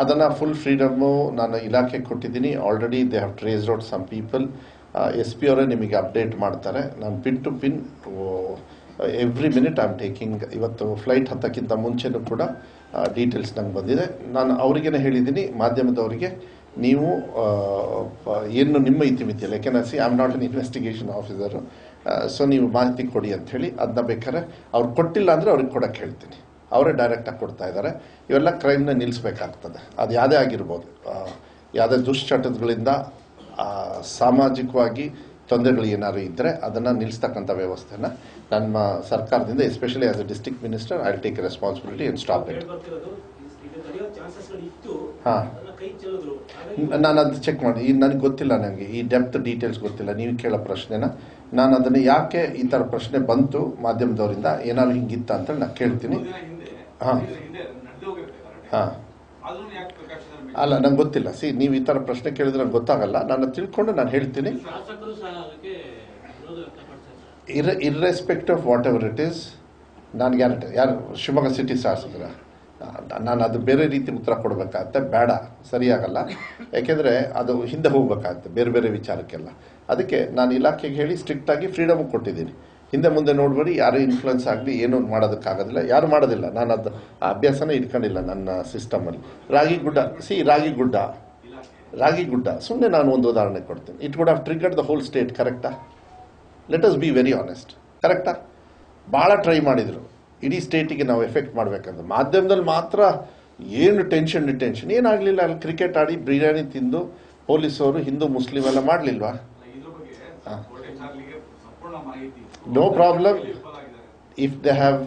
ಅದನ್ನ full freedom ನಾನು ಇಲಾಖೆ ಕೊಟ್ಟಿದ್ದೀನಿ. Already they have traced out some people. SP ಅವರೇ ನಿಮಗೆ ಅಪ್ಡೇಟ್ ಮಾಡ್ತಾರೆ. ನಾನು pin to pin every minute I am taking. ಇವತ್ತು ಫ್ಲೈಟ್ ಹತ್ತಕ್ಕಿಂತ ಮುಂಚೆನೂ ಕೂಡ ಡೀಟೇಲ್ಸ್ ನಂಗೆ ಬಂದಿದೆ. ನಾನು ಅವರಿಗೇನೆ ಹೇಳಿದ್ದೀನಿ, ಮಾಧ್ಯಮದವರಿಗೆ, ನೀವು ಏನು ನಿಮ್ಮ ಇತಿಮಿತಿಯಲ್ಲಿ, ಯಾಕೆಂದ್ರೆ I am not an investigation officer, so ನೀವು ಮಾಹಿತಿ ಕೊಡಿ ಅಂಥೇಳಿ. ಅದನ್ನ ಬೇಕಾದ್ರೆ ಅವ್ರು ಕೊಟ್ಟಿಲ್ಲ ಅಂದರೆ ಅವ್ರಿಗೆ ಕೊಡೋಕ್ಕೆ ಹೇಳ್ತೀನಿ. ಅವರೇ ಡೈರೆಕ್ಟಾಗಿ ಕೊಡ್ತಾ ಇದ್ದಾರೆ. ಇವೆಲ್ಲ ಕ್ರೈಮ್ನ ನಿಲ್ಲಿಸಬೇಕಾಗ್ತದೆ. ಅದು ಯಾವುದೇ ಆಗಿರ್ಬೋದು, ಯಾವುದೇ ದುಶ್ಚಟಗಳಿಂದ ಸಾಮಾಜಿಕವಾಗಿ ತೊಂದರೆಗಳು ಏನಾದ್ರು ಇದ್ದರೆ ಅದನ್ನು ನಿಲ್ಲಿಸ್ತಕ್ಕಂಥ ವ್ಯವಸ್ಥೆನ ನಮ್ಮ ಸರ್ಕಾರದಿಂದ, especially as A district minister, I will take responsibility and stop it. ಹಾಂ, ನಾನು ಅದು ಚೆಕ್ ಮಾಡಿ, ನನಗೆ ಗೊತ್ತಿಲ್ಲ, ನನಗೆ ಈ ಡೆಪ್ತ್ ಡೀಟೇಲ್ಸ್ ಗೊತ್ತಿಲ್ಲ. ನೀವು ಕೇಳೋ ಪ್ರಶ್ನೆನ ನಾನು ಅದನ್ನು ಯಾಕೆ ಈ ಥರ ಪ್ರಶ್ನೆ ಬಂತು ಮಾಧ್ಯಮದವರಿಂದ, ಏನಾದ್ರು ಹಿಂಗಿತ್ತ ಅಂತ ನಾನು ಕೇಳ್ತೀನಿ. ಹಾಂ ಹಾಂ, ಅಲ್ಲ ನಂಗೆ ಗೊತ್ತಿಲ್ಲ. ನೀವು ಈ ಥರ ಪ್ರಶ್ನೆ ಕೇಳಿದ್ರೆ ನಂಗೆ ಗೊತ್ತಾಗಲ್ಲ. ನಾನು ತಿಳ್ಕೊಂಡು ನಾನು ಹೇಳ್ತೀನಿ. ಇರ್ರೆಸ್ಪೆಕ್ಟ್ of what ever it is, ನಾನು ಗ್ಯಾರಂಟಿ. ಯಾರು ಶಿವಮೊಗ್ಗ ಸಿಟಿ ಶಾಸಕರ, ನಾನು ಅದು ಬೇರೆ ರೀತಿ ಉತ್ತರ ಕೊಡಬೇಕಾಗತ್ತೆ, ಬೇಡ, ಸರಿಯಾಗಲ್ಲ. ಯಾಕೆಂದರೆ ಅದು ಹಿಂದೆ ಹೋಗ್ಬೇಕಾಗತ್ತೆ ಬೇರೆ ಬೇರೆ ವಿಚಾರಕ್ಕೆಲ್ಲ. ಅದಕ್ಕೆ ನಾನು ಇಲಾಖೆಗೆ ಹೇಳಿ ಸ್ಟ್ರಿಕ್ಟಾಗಿ ಫ್ರೀಡಮ್ ಕೊಟ್ಟಿದ್ದೀನಿ. ಹಿಂದೆ ಮುಂದೆ ನೋಡ್ಬೇಡಿ, ಯಾರು ಇನ್ಫ್ಲುಯೆನ್ಸ್ ಆಗಲಿ ಏನೂ ಮಾಡೋದಕ್ಕಾಗೋದಿಲ್ಲ, ಯಾರು ಮಾಡೋದಿಲ್ಲ. ನಾನು ಅದು ಆ ಅಭ್ಯಾಸನೇ ಇಟ್ಕೊಂಡಿಲ್ಲ ನನ್ನ ಸಿಸ್ಟಮಲ್ಲಿ. ರಾಗಿಗುಡ್ಡ ಸುಮ್ಮನೆ ನಾನು ಒಂದು ಉದಾಹರಣೆ ಕೊಡ್ತೀನಿ. It would have triggered the whole state, ಕರೆಕ್ಟಾ? Let us be very honest, ಕರೆಕ್ಟಾ? ಭಾಳ ಟ್ರೈ ಮಾಡಿದರು ಇಡೀ ಸ್ಟೇಟಿಗೆ ನಾವು ಎಫೆಕ್ಟ್ ಮಾಡಬೇಕಂತ. ಮಾಧ್ಯಮದಲ್ಲಿ ಮಾತ್ರ ಏನು ಟೆನ್ಷನ್ ಏನಾಗಲಿಲ್ಲ. ಅಲ್ಲಿ ಕ್ರಿಕೆಟ್ ಆಡಿ ಬಿರಿಯಾನಿ ತಿಂದು ಪೊಲೀಸವರು ಹಿಂದೂ ಮುಸ್ಲಿಮ್ ಎಲ್ಲ ಮಾಡಲಿಲ್ವಾ? No problem. If they have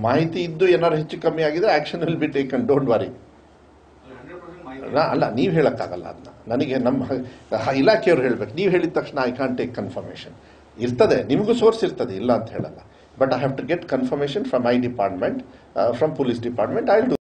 ಮಾಹಿತಿ ಇದ್ದು ಏನಾದ್ರು ಹೆಚ್ಚು ಕಮ್ಮಿ ಆಗಿದ್ರೆ action will be taken, don't worry. ಅಲ್ಲ, ನೀವು ಹೇಳೋಕ್ಕಾಗಲ್ಲ ಅದನ್ನ, ನನಗೆ ನಮ್ಮ ಇಲಾಖೆಯವ್ರು ಹೇಳಬೇಕು. ನೀವು ಹೇಳಿದ ತಕ್ಷಣ ಐ ಕಾಂಟ್ ಟೇಕ್ ಕನ್ಫರ್ಮೇಷನ್. ಇರ್ತದೆ, ನಿಮಗೂ ಸೋರ್ಸ್ ಇರ್ತದೆ, ಇಲ್ಲ ಅಂತ ಹೇಳಲ್ಲ. But I have to get confirmation from my department, from police department. I will do